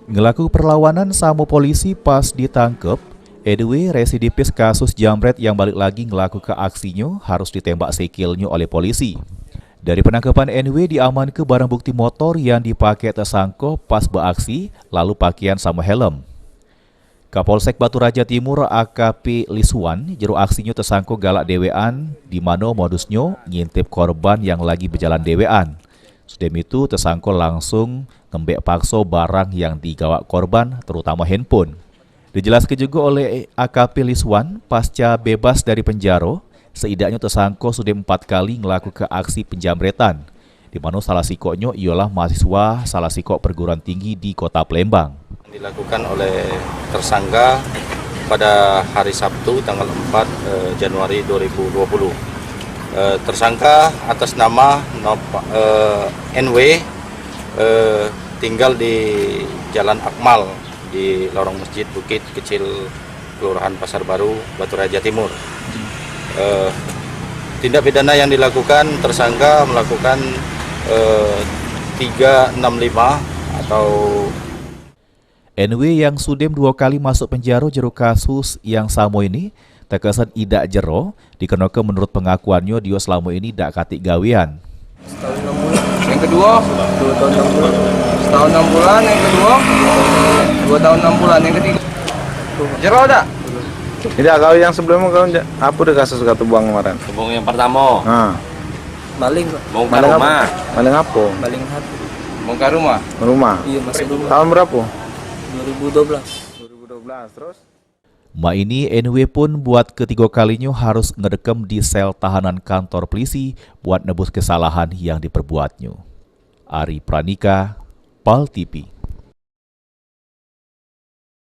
Ngelaku perlawanan sama polisi pas ditangkep, anyway residipis kasus jambret yang balik lagi ngelaku ke aksinya harus ditembak sikilnya oleh polisi. Dari penangkapan NW diamankan barang bukti motor yang dipakai tersangka pas beraksi, lalu pakaian sama helm. Kapolsek Batu Raja Timur AKP Liswan jero aksinya tersangka galak dewean di mana modusnya ngintip korban yang lagi berjalan dewean. Sudah itu tersangka langsung ngembek paksa barang yang digawak korban, terutama handphone. Dijelaskan juga oleh AKP Liswan, pasca bebas dari penjara, setidaknya tersangka sudah 4 kali ngelaku ke aksi penjamretan, di mana salah sikoknya ialah mahasiswa salah sikok perguruan tinggi di kota Palembang. Dilakukan oleh tersangka pada hari Sabtu tanggal 4 Januari 2020. Tersangka atas nama NW tinggal di Jalan Akmal di lorong Masjid Bukit Kecil, Kelurahan Pasar Baru, Batu Raja Timur. Tindak pidana yang dilakukan, tersangka melakukan 365 atau NW yang sudah 2 kali masuk penjara jero kasus yang sama ini terkesan idak jero, dikenakan menurut pengakuannya dia selama ini dak katik gawean. Setahun 6 bulan. Yang kedua 2 tahun 6 bulan. Setahun 6 bulan. Yang kedua 2 tahun 6 bulan. Yang ketiga jero dak? Tidak, kau yang sebelumnya kau apa deh kasus kata buang kemarin? Buang yang pertama. Maling kok. Bongkar rumah. Maling apa? Maling hati. bongkar rumah. Rumah. Iya, masih rumah. Tahun berapa? 2012. Terus? Ma ini NW pun buat ketiga kalinya harus ngedekam di sel tahanan kantor polisi buat nebus kesalahan yang diperbuatnya. Ari Pranika, PAL TV.